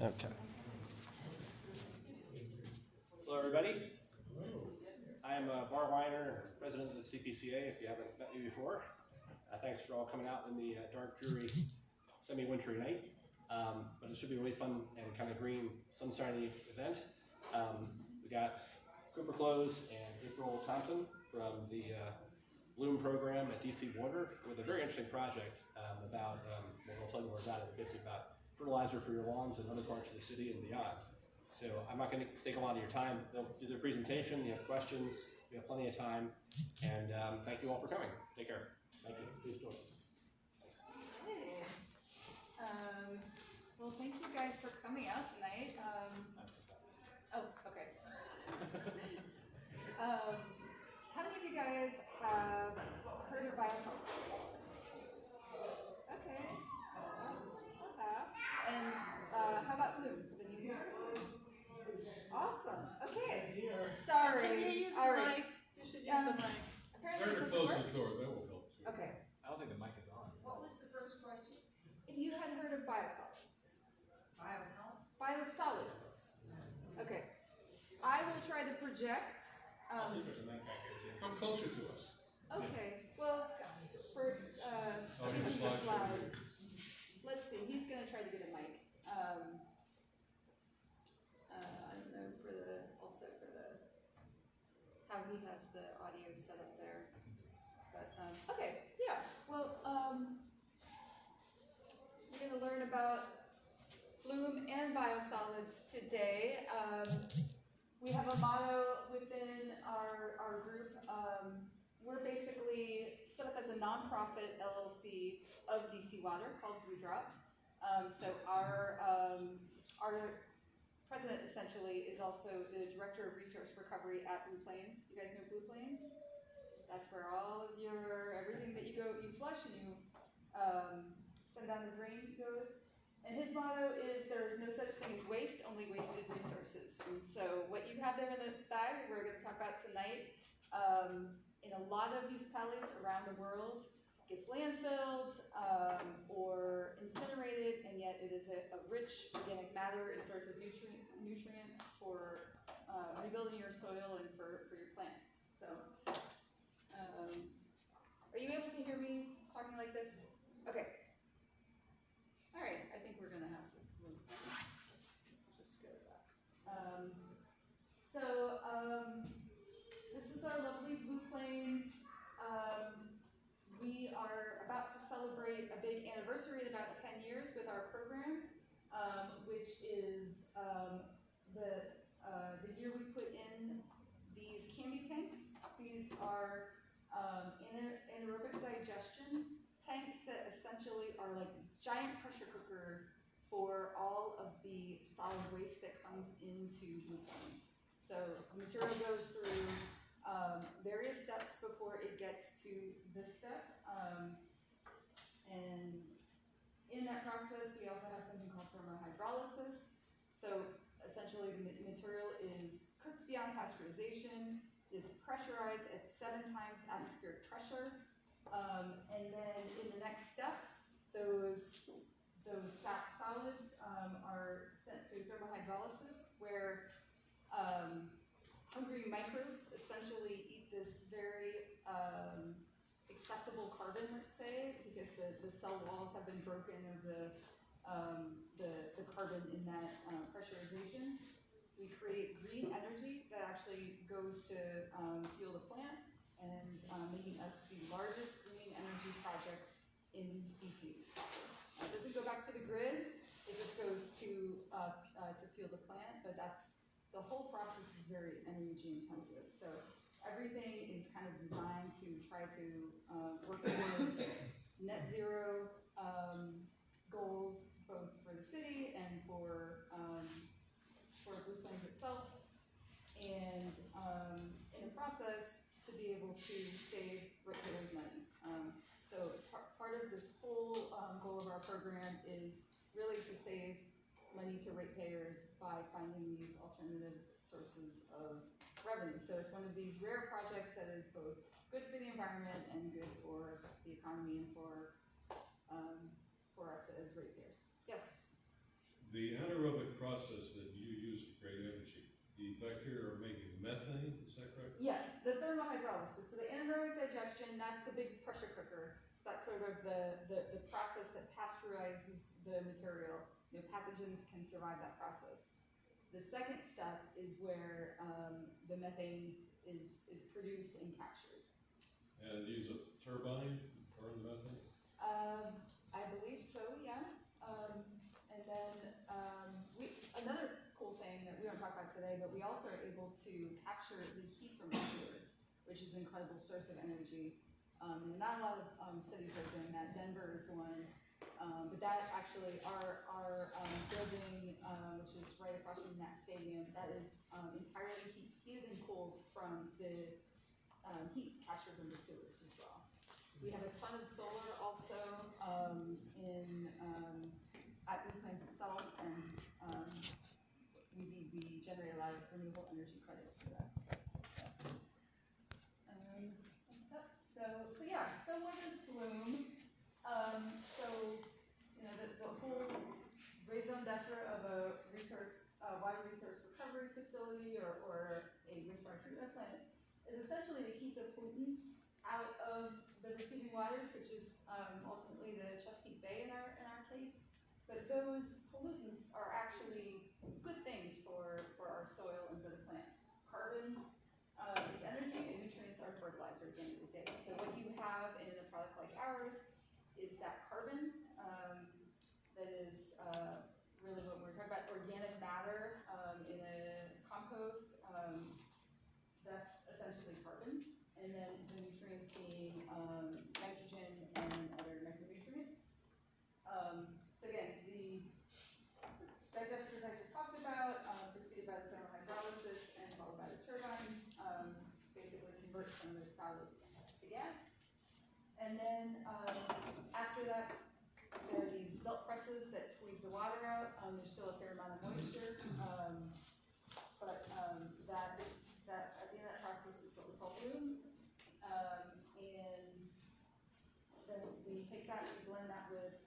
Okay. Hello, everybody. I am Bart Weiner, president of the CPCA, if you haven't met me before. Thanks for all coming out in the dark, dreary, semi-wintry night. But it should be a really fun and kind of green, sunshiny event. We got Cooper Close and April Thompson from the Bloom program at DC Water with a very interesting project about, we'll tell you more about it, basically about fertilizer for your lawns in other parts of the city and beyond. So I'm not going to take a lot of your time. They'll do their presentation. You have questions. We have plenty of time. And thank you all for coming. Take care. Thank you. Please join us. Hey. Well, thank you guys for coming out tonight. Oh, okay. How many of you guys have heard of biosolids? Okay. I'll have. And how about Bloom? The new year? Awesome. Okay. Sorry. Can you use the All right. mic? You should use the mic. Apparently Turn it it doesn't close to work. the door, that will help too. Okay. I don't think the mic is on. What was the first question? If you had heard of biosolids. Biosolids. Okay. I will try to project. I'll see if there's a mic back here, too. Come closer to us. Okay. Well, for need the a slide show. slides. Let's see. He's gonna try to get a mic. I don't know for the how he has the audio set up there. But okay. Yeah. Well, we're gonna learn about Bloom and biosolids today. We have a motto within our group. We're basically set up as a nonprofit LLC of DC Water called Blue Drop. So our president essentially is also the director of resource recovery at Blue Plains. You guys know Blue Plains? That's where all of everything that you flush and you send down the drain goes. And his motto is there is no such thing as waste, only wasted resources. And so what you have there in the bag, we're going to talk about tonight, in a lot of municipalities around the world, gets landfilled or incinerated, and yet it is a rich organic matter and source of nutrients for rebuilding your soil and for your plants. So, are you able to hear me talking like this? Okay. All right, I think we're gonna have to just go to that. This is our lovely Blue Plains. We are about to celebrate a big anniversary at about 10 years with our program, which is the year we put in these candy tanks. These are anaerobic digestion tanks that essentially are like a giant pressure cooker for all of the solid waste that comes into Blue Plains. So the material goes through various steps before it gets to this step. And in that process, we also have something called thermohydrolysis. So essentially the material is cooked beyond pasteurization, is pressurized at 7 times atmospheric pressure. And then in the next step, those solids are sent to thermohydrolysis, where hungry microbes essentially eat this very accessible carbon, let's say, because the cell walls have been broken of the carbon in that pressurization. We create green energy that actually goes to fuel the plant, and making us the largest green energy project in DC. It doesn't go back to the grid, it just goes to fuel the plant, but the whole process is very energy intensive. So everything is kind of designed to try to work towards net zero goals, both for the city and for Blue Plains itself. And in the process, to be able to save ratepayers money. So part of this whole goal of our program is really to save money to ratepayers by finding these alternative sources of revenue. So it's one of these rare projects that is both good for the environment and good for the economy and for us as ratepayers. Yes? The anaerobic process that you use to create energy. The bacteria are making methane, is that correct? Yeah, the thermohydrolysis. So the anaerobic digestion, that's the big pressure cooker. So that's sort of the process that pasteurizes the material. You know, pathogens can survive that process. The second step is where the methane is produced and captured. And use a turbine to burn the methane? I believe so, yeah. And then another cool thing that we don't talk about today, but we also are able to capture the heat from the sewers, which is an incredible source of energy. Not a lot of cities are doing that. Denver is one. But that actually, our building, which is right across from that stadium, that is entirely heated and cooled from the heat captured from the sewers as well. We have a ton of solar also at Blue Plains itself, and we generate a lot of renewable energy credits for that. So yeah, so what is Bloom? The whole raison d'etre of a water resource recovery facility or a wastewater treatment plant is essentially to keep the pollutants out of the receiving waters, which is ultimately the Chesapeake Bay in our case. But those pollutants are actually good things for our soil and for the plants. Carbon is energy, and nutrients are fertilizer at the end of the day. So what you have in a product like ours is that carbon that is really what we're talking about. Organic matter in a compost, that's essentially carbon. And then the nutrients being nitrogen and other micronutrients. So again, the digesters I just talked about, preceded by the thermohydrolysis and followed by the turbines, basically convert some of the solid to gas. And then after that, there are these belt presses that squeeze the water out. There's still a fair amount of moisture, but that at the end of that process is what we call bloom. And then we take that and blend that with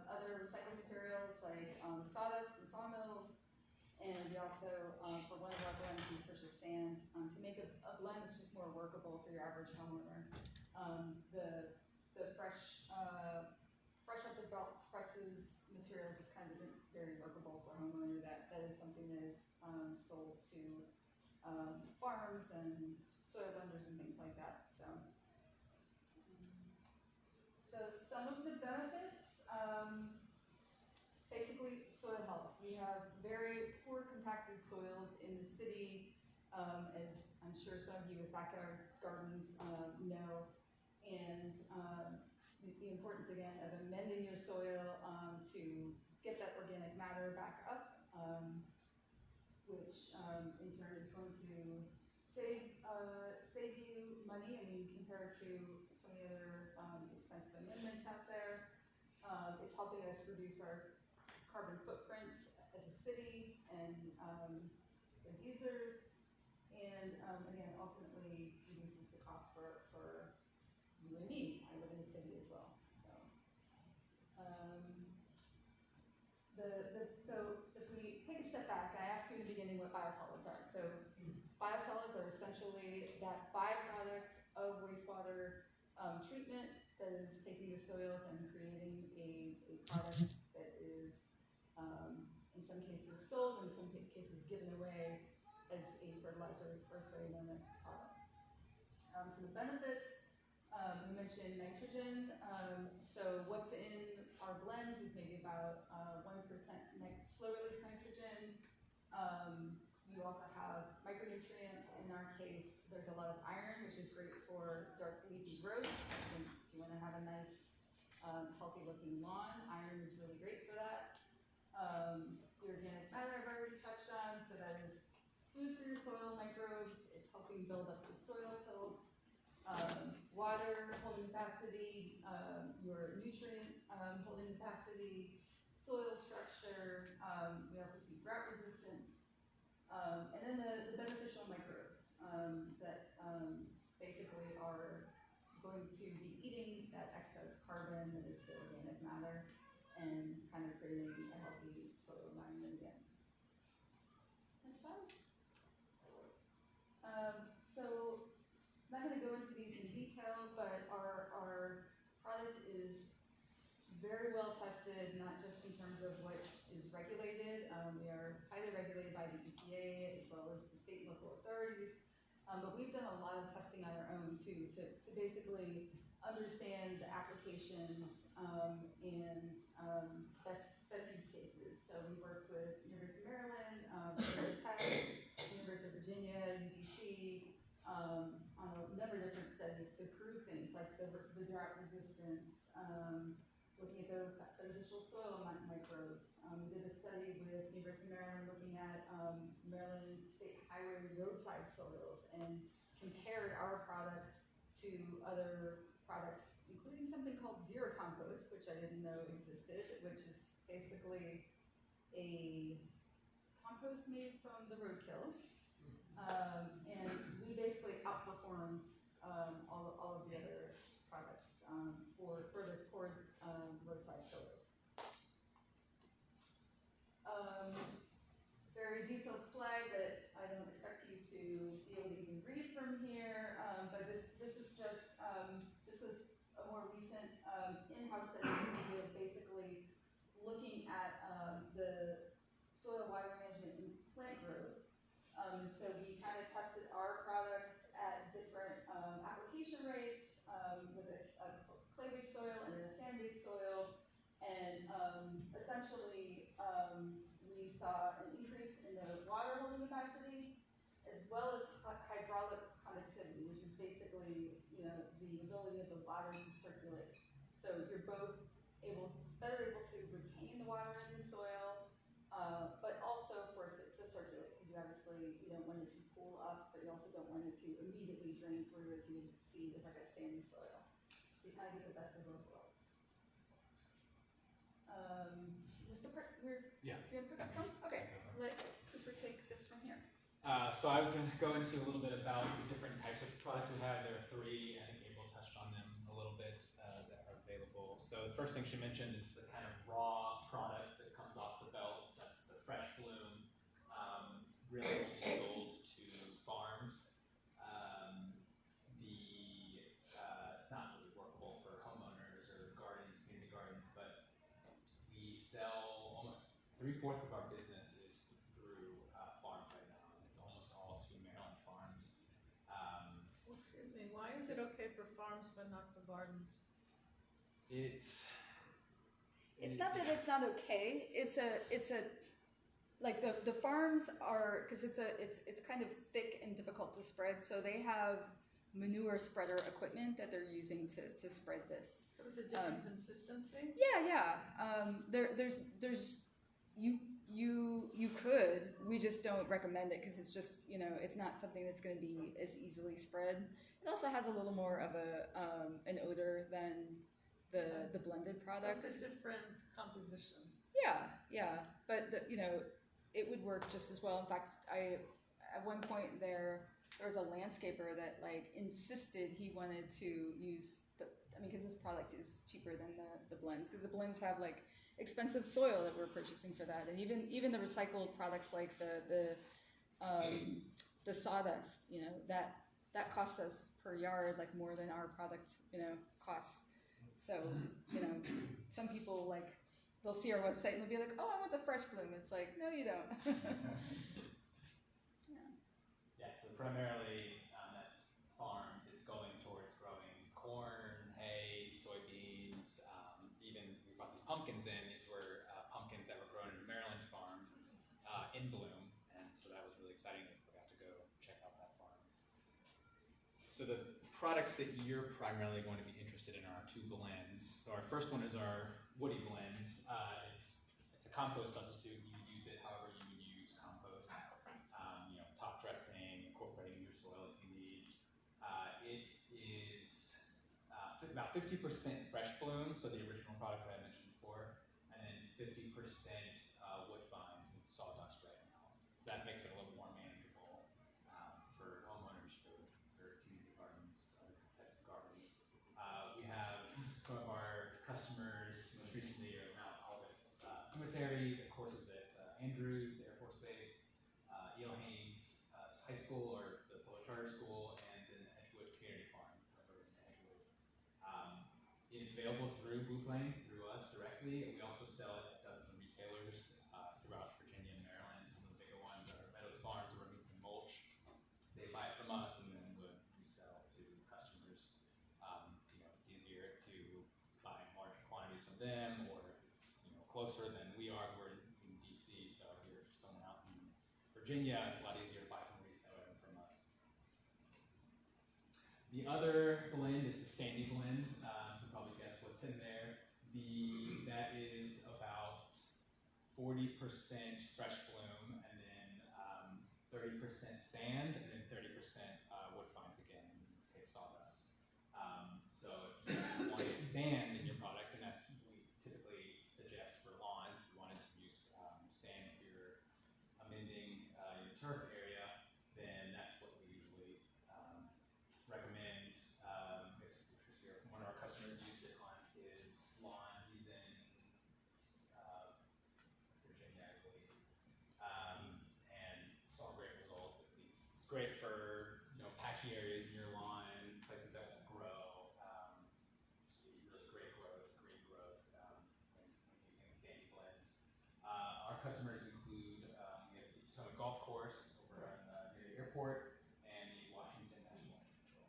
other recycled materials like sawdust from sawmills, and we also, for one of our blends, we purchase sand to make a blend that's just more workable for your average homeowner. The fresh off the belt presses material just kind of isn't very workable for a homeowner. That is something that is sold to farms and soil blenders and things like that. So some of the benefits, basically soil health. We have very poor compacted soils in the city, as I'm sure some of you with backyard gardens know, and the importance again of amending your soil to get that organic matter back up, which in turn is going to save you money. I mean, compared to some of the other expensive amendments out there, it's helping us reduce our carbon footprint as a city and as users, and again, ultimately reduces the cost for you and me. I live in the city as well. So if we take a step back, I asked you in the beginning what biosolids are. So biosolids are essentially that byproduct of wastewater treatment that is taking the soils and creating a product that is in some cases sold, in some cases given away as a fertilizer or soil-amendment product. So the benefits, we mentioned nitrogen. So what's in our blends is maybe about 1% slow-release nitrogen. You also have micronutrients. In our case, there's a lot of iron, which is great for dark leafy growth. If you want to have a nice, healthy-looking lawn, iron is really great for that. The organic matter I've already touched on, so that is food for your soil microbes. It's helping build up the soil till water holding capacity, your nutrient holding capacity, soil structure. We also see drought resistance, and then the beneficial microbes that basically are going to be eating that excess carbon that is the organic matter and kind of creating a healthy soil environment again. not gonna go into these in detail, but our product is very well tested, not just in terms of what is regulated. We are highly regulated by the EPA as well as the state and local authorities. But we've done a lot of testing on our own too, to basically understand the applications and best use cases. So we work with University of Maryland, Virginia Tech, University of Virginia, UBC, on a number of different studies to prove things like the drought resistance, looking at the beneficial soil microbes. We did a study with University of Maryland looking at Maryland State Highway roadside soils and compared our product to other products, including something called deer compost, which I didn't know existed, which is basically a compost made from the roadkill. And we basically outperformed all of the other products for this poor roadside soils. Very detailed slide that I don't expect you to be able to even read from here, but this is just this was a more recent in-house study we did, basically looking at the soil water management and plant growth. And so we kind of tested our product at different application rates with a clay-based soil and a sand-based soil, and essentially we saw an increase in the water holding capacity as well as hydraulic conductivity, which is basically, you know, the ability of the water to circulate. So you're both better able to retain the water in the soil, but also for it to circulate, because you obviously you don't want it to pool up, but you also don't want it to immediately drain through as you would see with like a sandy soil. So you kind of get the best of both worlds. Is this the part we're gonna pick up from? Okay, let Cooper take this from here. So I was going to go into a little bit about the different types of products we have. There are three. I think April touched on them a little bit that are available. So the first thing she mentioned is the kind of raw product that comes off the belts. That's the Fresh Bloom. Really only sold to farms. It's not really workable for homeowners or gardens, community gardens, but we sell almost 3/4 of our business is through farms right now. It's almost all to Maryland farms. Excuse me, why is it okay for farms but not for gardens? It's not that it's not okay. It's a like the farms are, because it's kind of thick and difficult to spread. So they have manure spreader equipment that they're using to spread this. So it's a different consistency? Yeah. There's you could. We just don't recommend it because it's just, you know, it's not something that's going to be as easily spread. It also has a little more of an odor than the blended product. So it's a different composition. Yeah, but you know, it would work just as well. In fact, at one point there was a landscaper that like insisted he wanted to use because this product is cheaper than the blends, because the blends have like expensive soil that we're purchasing for that, and even the recycled products like the sawdust, you know, that costs us per yard like more than our product, you know, costs. So, you know, some people like they'll see our website and they'll be like, oh, I want the Fresh Bloom. It's like, no, you don't. Yeah, so primarily that's farms. It's going towards growing corn, hay, soybeans. Even we brought these pumpkins in. These were pumpkins that were grown in a Maryland farm in bloom, and so that was really exciting. We got to go check out that farm. So the products that you're primarily going to be interested in are our two blends. So our first one is our Woody blend. It's a compost substitute. You would use it however you would use compost. You know, top dressing, incorporating your soil if you need. It is about 50% Fresh Bloom, so the original product that I mentioned before, and then 50% wood fines and sawdust right now. So that makes it a little more manageable for homeowners, for community gardens, other types of gardens. We have some of our customers most recently are Mount Olivet's Cemetery, the courses at Andrews Air Force Base, Eel Haynes High School or the Poet Charter School, and then Edgewood Community available through Blue Plains, through us directly. We also sell it at dozens of retailers throughout Virginia and Maryland. Some of the bigger ones are Meadows Farms or Remington Mulch. They buy it from us and then would resell to customers. It's easier to buy in larger quantities from them, or if it's closer than we are. We're in DC, so if you're someone out in Virginia, it's a lot easier to buy from a retailer than from us. The other blend is the Sandy blend. You can probably guess what's in there. That is about 40% fresh bloom, and then 30% sand, and then 30% wood fines again, in this case sawdust. So if you wanted sand in your product, and that's what we typically suggest for lawns, if you wanted to use sand if you're amending your turf area, then that's what we usually recommend. One of our customers used it on his lawn. He's in Virginia, I believe, and saw great results. It's great for patchy areas in your lawn, places that won't grow. See really great growth, green growth when using the Sandy blend. Our customers include we have the East Potomac Golf Course over near the airport, and the Washington National Patrol.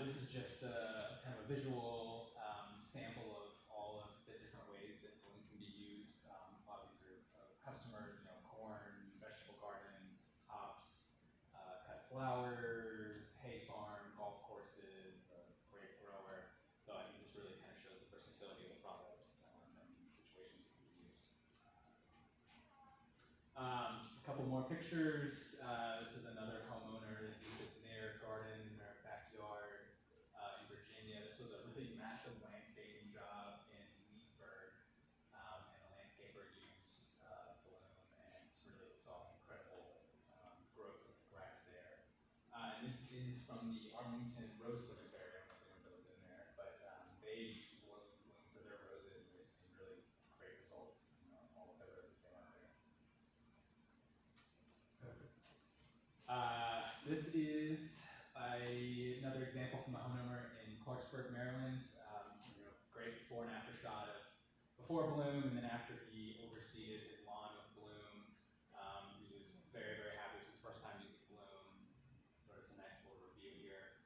This is just a kind of a visual sample of all of the different ways that bloom can be used. A lot of these are customers, corn, vegetable gardens, hops, cut flowers, hay farm, golf courses, a great grower. So I think this really kind of shows the versatility of the product and situations it can be used. Just a couple more pictures. This is another homeowner that used it in their garden, in their backyard in Virginia. This was a really massive landscaping job in Leesburg, and the landscaper used bloom and really saw incredible growth of the grass there. And this is from the Arlington Rose Cemetery. I don't know if anyone's ever been there, but they use bloom for their roses. They've seen really great results in all of their roses they have there. This is another example from a homeowner in Clarksburg, Maryland. Great before and after shot of before bloom, and then after he overseeded his lawn with bloom. He was very, very happy. It was his first time using bloom. Wrote us a nice little review here.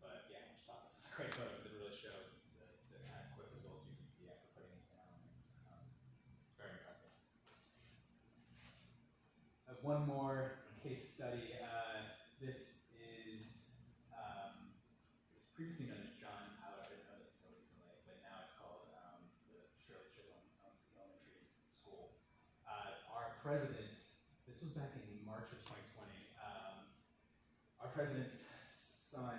But yeah, I just thought this was a great photo because it really shows the kind of quick results you can see after putting it down. It's very impressive. One more case study. This is it was previously known as John Tyler. I didn't know this until recently, but now it's called the Shirley Chisholm Elementary School. Our president, this was back in March of 2020. Our president's son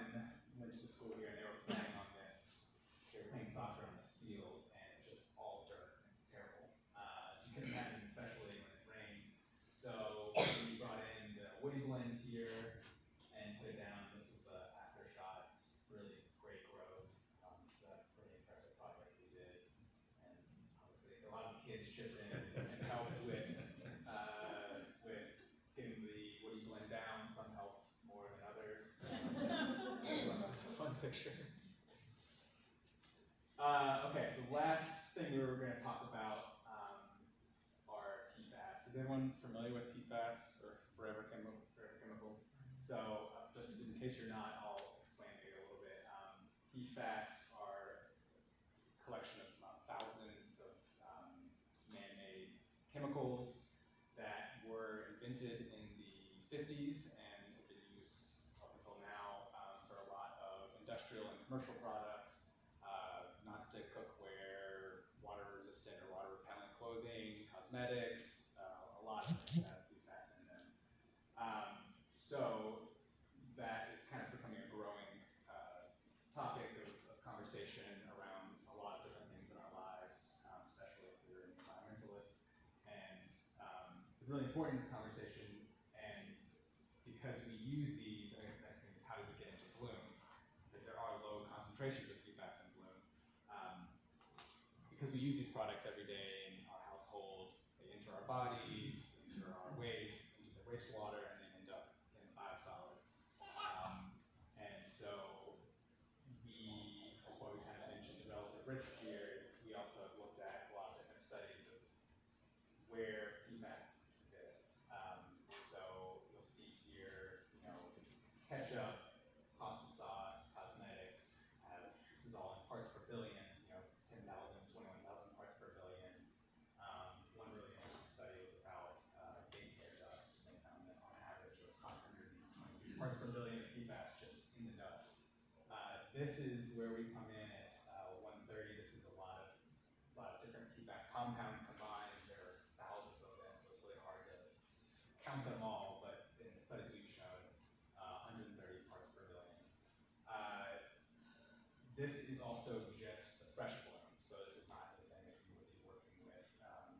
went to the school here, and they were playing on this. They were playing soccer on this field, and it's just all dirt. It's terrible. You can imagine, especially when it rained. So we brought in the Woody blend here and put it down. This was the after shots. Really great growth. So that's a pretty impressive project we did. And obviously a lot of the kids chipped in and helped with getting the Woody blend down. Some helped more than others. It's a fun picture. Okay, so last thing we were going to talk about are PFAS. Is anyone familiar with PFAS or forever chemicals? So just in case you're not, I'll explain it a little bit. PFAS are a collection of thousands of man-made chemicals that were invented in the 50s and have been used up until now for a lot of industrial and commercial products, non-stick cookware, water-resistant or water-repellent clothing, cosmetics, a lot of things have PFAS in them. So that is kind of becoming a growing topic of conversation around a lot of different things in our lives, especially if you're an environmentalist. And it's a really important conversation, and because we use these, I guess the next thing is how does it get into bloom? Because there are low concentrations of PFAS in bloom. Because we use these products every day in our household, they enter our bodies, enter our waste, into the wastewater, and they end up in the biosolids. And so we This is where we come in at 130. This is a lot of different PFAS compounds combined. There are thousands of them, so it's really hard to count them all. But in the studies we've shown, 130 parts per billion. This is also just the fresh bloom, so this is not anything that you would be working with.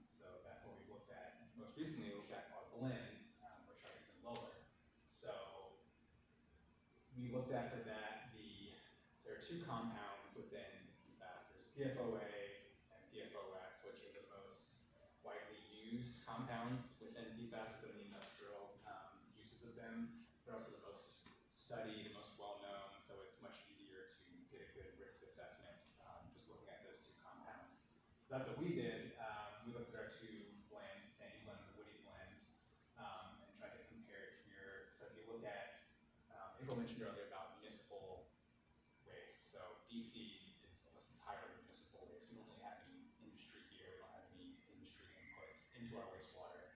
So that's what we looked at. Most recently, we looked at our blends, which are even lower. So we looked at for that there are two compounds within PFAS. There's PFOA and PFOS, which are the most widely used compounds within PFAS, within the industrial uses of them. They're also the most studied, the most well-known, so it's much easier to get a good risk assessment just looking at those two compounds. So that's what we did. We looked at our two blends, Sandy blend and the Woody blend, and tried to compare it here. So if you look at, April mentioned earlier about municipal waste. So DC is almost entirely municipal waste. We don't really have any industry here. We don't have any industry inputs into our wastewater.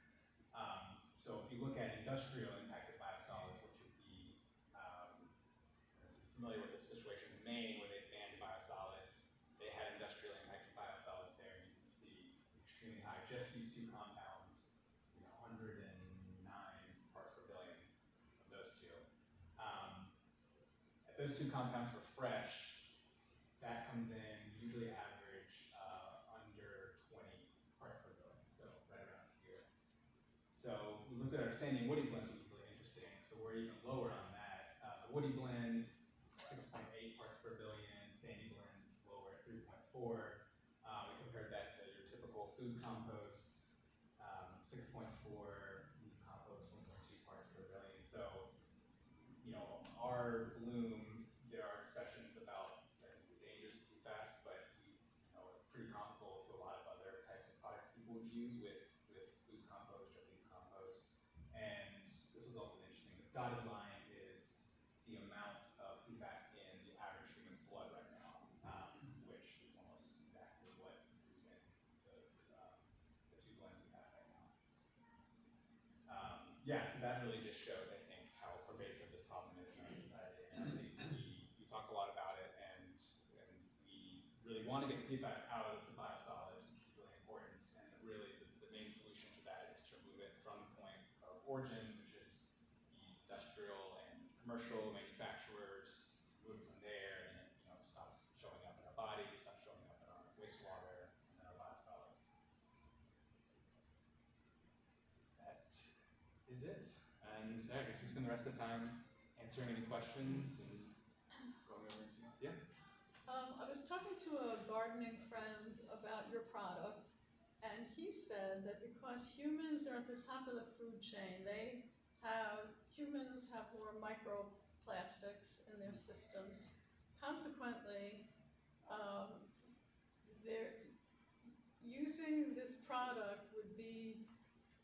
So if you look at industrial impacted biosolids, which would be, if you're familiar with the situation in Maine where they banned biosolids, they had industrial impacted biosolids there, and you can see extremely high. Just these two compounds, 109 parts per billion of those two. Those two compounds for fresh, that comes in usually average under 20 parts per billion, so right around here. So we looked at our Sandy and Woody blends, which was really interesting. So we're even lower on that. The Woody blend, 6.8 parts per billion. Sandy blend lower at 3.4. We compared that to your typical food compost, 6.4. Leaf compost, 1.2 parts per billion. So our bloom, there are discussions about the dangers of PFAS, but we are pretty comparable to a lot of other types of products people would use with food compost or leaf compost. And this was also interesting. This dotted line is the amount of PFAS in the average human's blood right now, which is almost exactly what is in the two blends we have right now. Yeah, so that really just shows, I think, how pervasive this problem is in our society. And I think we talk a lot about it, and we really want to get the PFAS out of the biosolids, which is really important. And really, the main solution to that is to remove it from the point of origin, which is these industrial and commercial manufacturers. Move it from there, and it stops showing up in our bodies, stops showing up in our wastewater and our biosolids. That is it. And I guess we spend the rest of the time answering any questions and going over. Yeah. I was talking to a gardening friend about your product, and he said that because humans are at the top of the food chain, humans have more microplastics in their systems. Consequently, using this product would be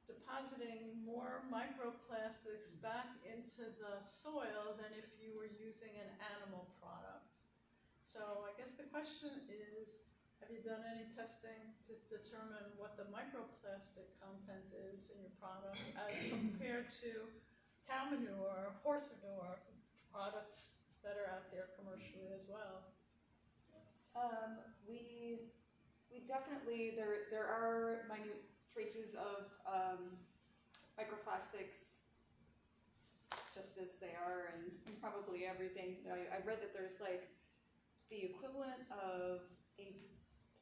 depositing more microplastics back into the soil than if you were using an animal product. So I guess the question is, have you done any testing to determine what the microplastic content is in your product as compared to cow manure, horse manure products that are out there commercially as well? We definitely, there are minute traces of microplastics just as they are in probably everything. I've read that there's like the equivalent of a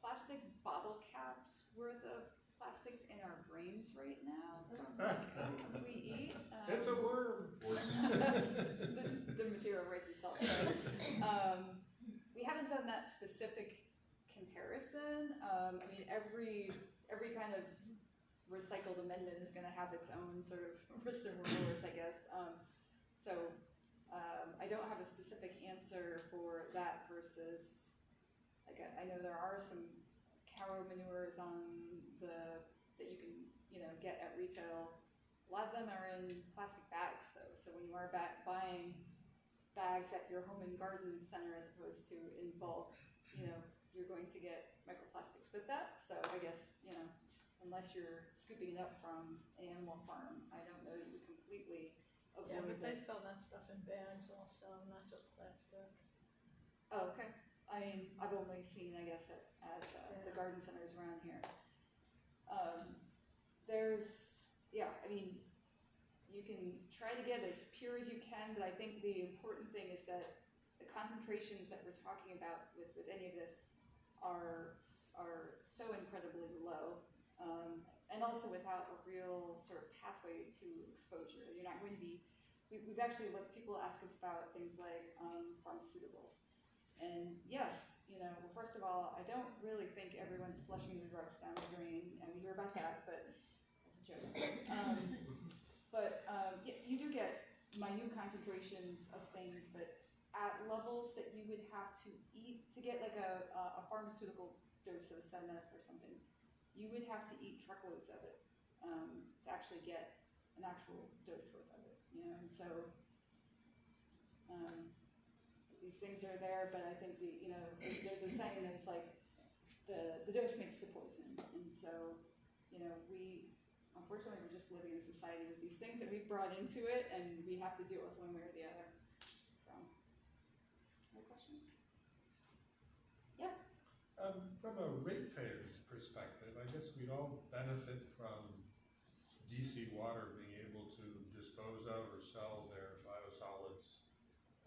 plastic bottle cap's worth of plastics in our brains right now from what we eat. It's a worm. the material writes itself. So, we haven't done that specific comparison. I mean, every kind of recycled amendment is going to have its own sort of risks and rewards, I guess. I don't have a specific answer for that versus, like, I know there are some cow manures that you can get at retail. A lot of them are in plastic bags though, so when you are buying bags at your home and garden center as opposed to in bulk, you're going to get microplastics with that. So I guess, unless you're scooping it up from an animal farm, I don't know that you completely avoid Yeah, but they that. sell that stuff in bags also, not just plastic. Oh, okay. I mean, I've only seen, I guess, at the garden centers around here. I mean, you can try to get as pure as you can, but I think the important thing is that the concentrations that we're talking about with any of this are so incredibly low, and also without a real sort of pathway to exposure. You're not going to be. We've actually looked. People ask us about things like pharmaceuticals, and yes, well, first of all, I don't really think everyone's flushing the drugs down the drain, and we hear about that, but that's a joke. Yeah, you do get minute concentrations of things, but at levels that you would have to eat to get like a pharmaceutical dose of Sedaconda or something, you would have to eat truckloads of it to actually get an actual dose worth of it, and so these things are there, but I think there's a saying that's like the dose makes the poison, and so we unfortunately we're just living in a society with these things that we've brought into it, and we have to deal with one way or the other. So, any questions? Yeah. From a ratepayer's perspective, I guess we'd all benefit from DC Water being able to dispose of or sell their biosolids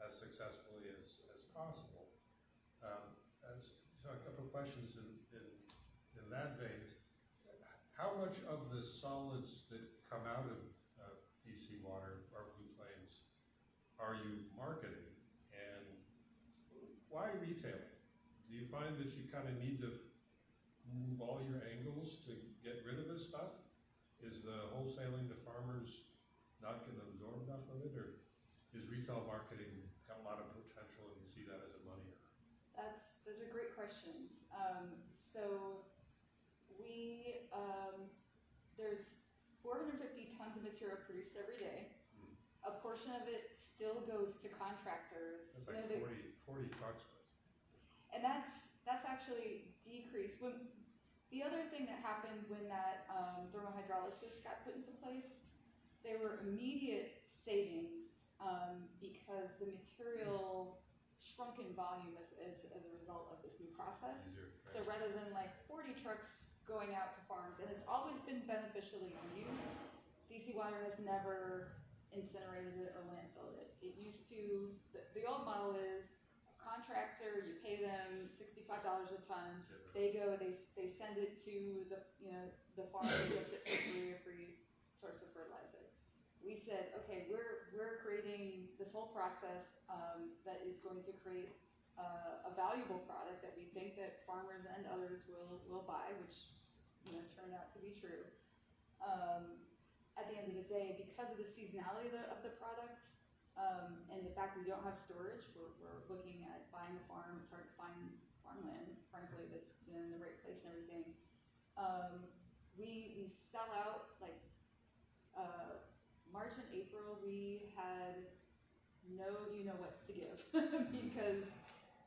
as successfully as possible. So a couple of questions in that vein. How much of the solids that come out of DC Water or Blue Plains are you marketing, and why retailing? Do you find that you kind of need to move all your angles to get rid of this stuff? Is the wholesaling to farmers not going to absorb enough of it, or is retail marketing got a lot of potential and you see that as a money earner? Those are great questions. So there's 450 tons of material produced every day. A portion of it still goes to contractors. That's like 40 trucks worth. And that's actually decreased. The other thing that happened when that thermal hydrolysis got put into place, there were immediate savings because the material shrunk in volume as a result of this new process. So rather than like 40 trucks going out to farms, and it's always been beneficially used, DC Water has never incinerated it or landfilled it. It used to, the old model is a contractor, you pay them $65 a ton, they go, they send it to the farm that gets it for free, a free source of fertilizer. We said, okay, we're creating this whole process that is going to create a valuable product that we think that farmers and others will buy, which turned out to be true. At the end of the day, because of the seasonality of the product and the fact we don't have storage, we're looking at buying a farm. It's hard to find farmland, frankly, that's in the right place and everything. We sell out like March and April. We had no what's to give because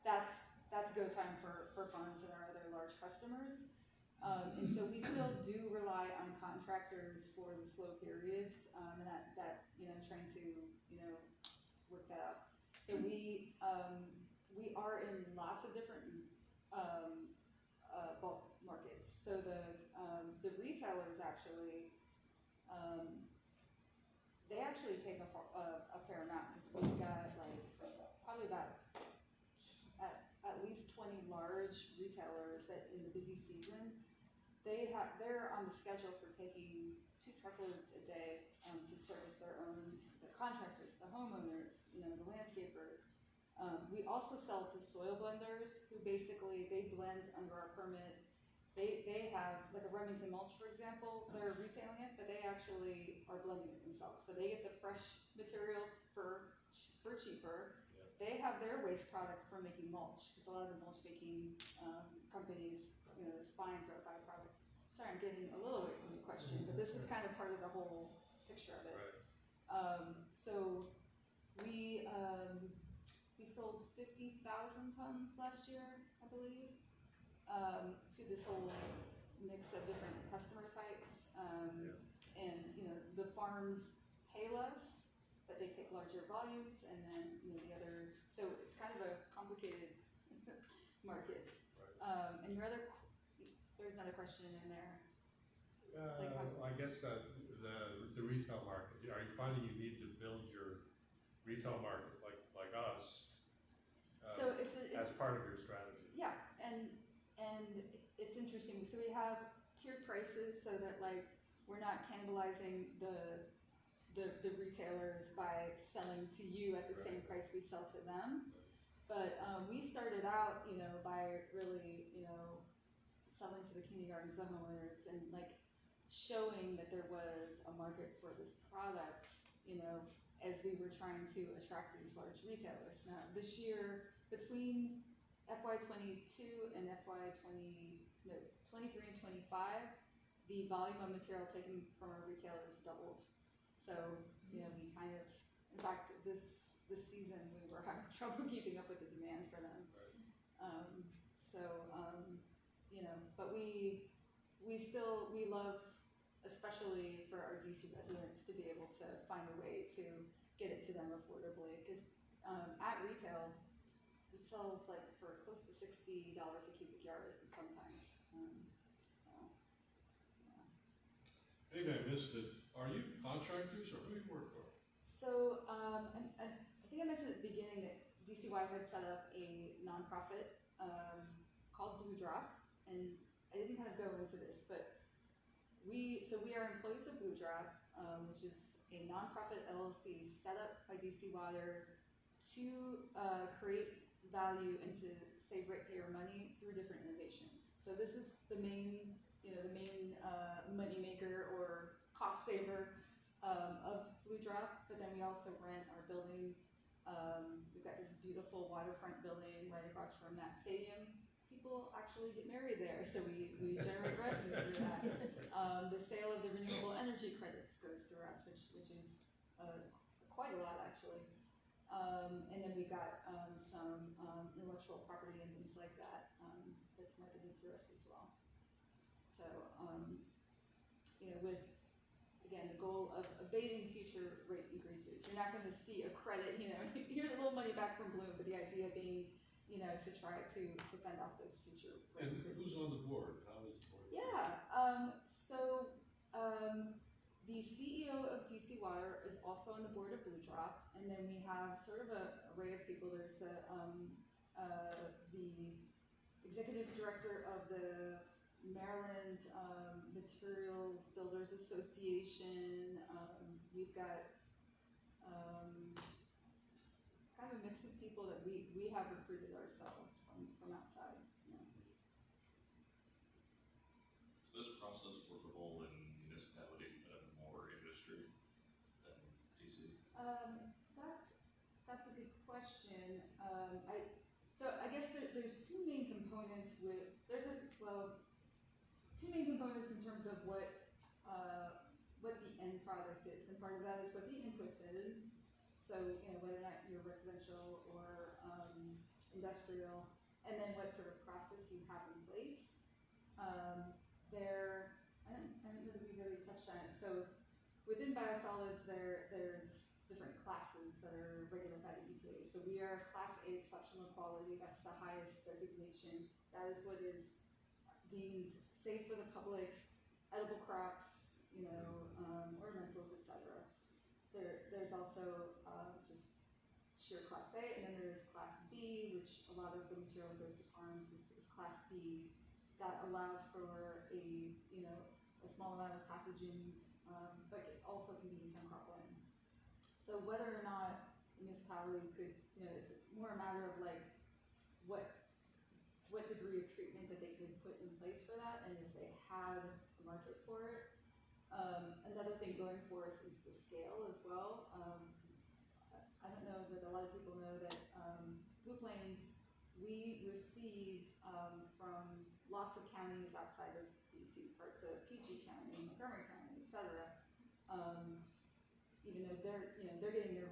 that's go time for farms and our other large customers. And so we still do rely on contractors for the slow periods, and that trying to work that out. So we are in lots of different bulk markets. So the retailers actually they actually take a fair amount, because we've got like probably about at least 20 large retailers that in the busy season they're on the schedule for taking 2 truckloads a day to service the contractors, the homeowners, the landscapers. We also sell to soil blenders who basically they blend under our permit. They have like a Remington mulch, for example. They're retailing it, but they actually are blending it themselves. So they get the fresh material for cheaper. Yeah. They have their waste product for making mulch, because a lot of the mulch making companies, there's fines are a byproduct. Sorry, I'm getting a little away from the question, but this is kind of part of the whole picture of it. Right. So we sold 50,000 tons last year, I believe, to this whole mix of different customer types. And the farms pay less, but they take larger volumes, and then the other. So it's kind of a complicated market. Right. And your other, there's another question in there. like I guess the retail market, are you finding you need to build your retail market like us? So it's As part of your strategy? yeah, and it's interesting. So we have tiered prices so that like we're not cannibalizing the retailers by selling to you at the same price we sell to them. But we started out, by really, selling to the community gardens, the homeowners, and like showing that there was a market for this product, as we were trying to attract these large retailers. Now this year, between FY22 and FY23 and 25, the volume of material taken from our retailers doubled. So, we kind of, in fact, this season we were having trouble keeping up with the demand for them. Right. But we love, especially for our DC residents, to be able to find a way to get it to them affordably. Because at retail, it sells like for close to $60 a cubic yard sometimes. Maybe I missed it. Are you contractors or who do you work for? So, I think I mentioned at the beginning that DCY had set up a nonprofit called Blue Drop, and I didn't kind of go into this, but we are employees of Blue Drop, which is a nonprofit LLC set up by DC Water to create value and to save ratepayer money through different innovations. So this is the main money maker or cost saver of Blue Drop, but then we also rent our building. We've got this beautiful waterfront building right across from that stadium. People actually get married there, so we generate revenue through that. The sale of the renewable energy credits goes through us, which is quite a lot actually. And then we've got some intellectual property and things like that that's marketed through us as well. So, with, again, the goal of abating future rate increases. You're not going to see a credit, here's a little money back from Bloom, but the idea being, to try to fend off those future rate And increases. who's on the board? How is the board? Yeah, the CEO of DC Water is also on the board of Blue Drop, and then we have sort of an array of people. There's the executive director of the Maryland Materials Builders Association. We've got kind of a mix of people that we have recruited ourselves from outside. Is this process workable in municipalities that have more industry than DC? That's a good question. I guess there's two main components two main components in terms of what the end product is, and part of that is what the input's in. So, whether or not you're residential or industrial, and then what sort of process you have in place. I don't know that we really touched on it. So, within biosolids, there's different classes that are regulated by the EPA. So we are Class A exceptional quality. That's the highest designation. That is what is deemed safe for the public, edible crops, ornamentals, etc. There's also just sheer Class A, and then there's Class B, which a lot of the material that goes to farms is Class B. That allows for a small amount of pathogens, but it also can be used on cropland. So whether or not a municipality could, it's more a matter of like what degree of treatment that they could put in place for that, and if they had a market for it. Another thing going for us is the scale as well. I don't know that a lot of people know that Blue Plains, we receive from lots of counties outside of DC, parts of PG County, Montgomery County, etc. Even though they're getting their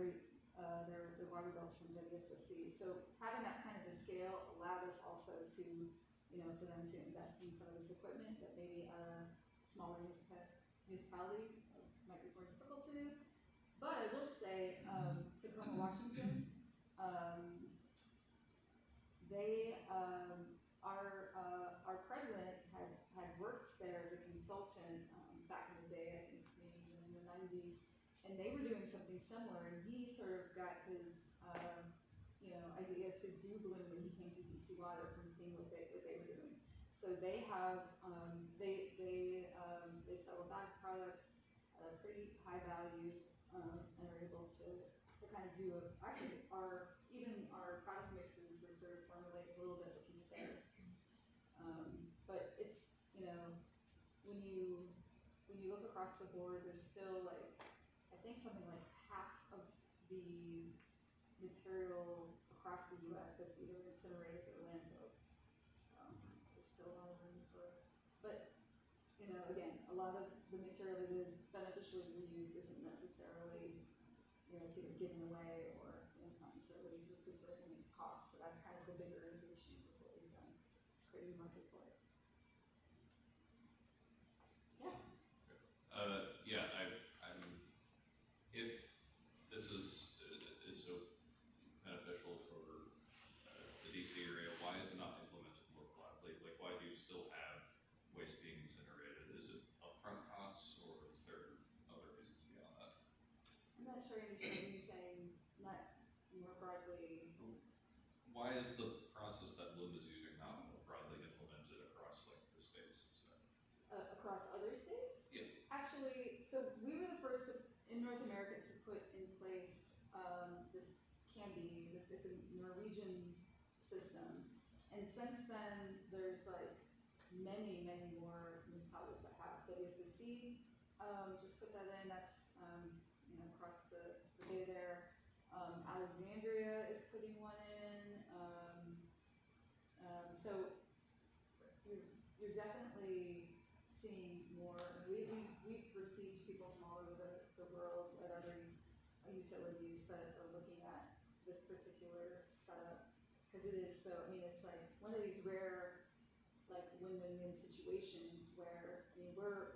water bills from WSSC. So having that kind of a scale allowed us also to, for them to invest in some of this equipment that maybe a smaller municipality might be more difficult to do. But I will say, Tacoma, Washington, they '90s, and they were doing something similar, and he sort of got his, idea to do Bloom when he came to DC Water from seeing what they were doing. So they have, they sell a bag product at a pretty high value, and are able to kind of do actually even our product mixes were sort of formulate a little bit looking at theirs. But it's, when you look across the board, there's still like, I think something like half of the material across the US that's either incinerated or landfilled. So there's still a lot of room for, but again, a lot of the material that is beneficially reused isn't necessarily, it's either given away or it's not necessarily recuperated in its cost. So that's kind of the bigger innovation of what we've done, creating a market for it. Yeah. If this is so beneficial for the DC area, why is it not implemented more broadly? Like, why do you still have waste being incinerated? Is it upfront costs, or is there other reasons beyond that? I'm not sure I understand you saying not more broadly. Why is the process that Bloom is using not more broadly implemented across like the states? Across other states? Yeah. Actually, so we were the first in North America to put in place this CANBI, it's a Norwegian system. And since then, there's like many more municipalities that have. WSSC just put that in, that's across the bay there. Alexandria is putting one in. So you're definitely seeing more. We've received people from all over the world at other utilities that are looking at this particular setup, because it is so, it's like one of these rare like win-win-win situations where, we're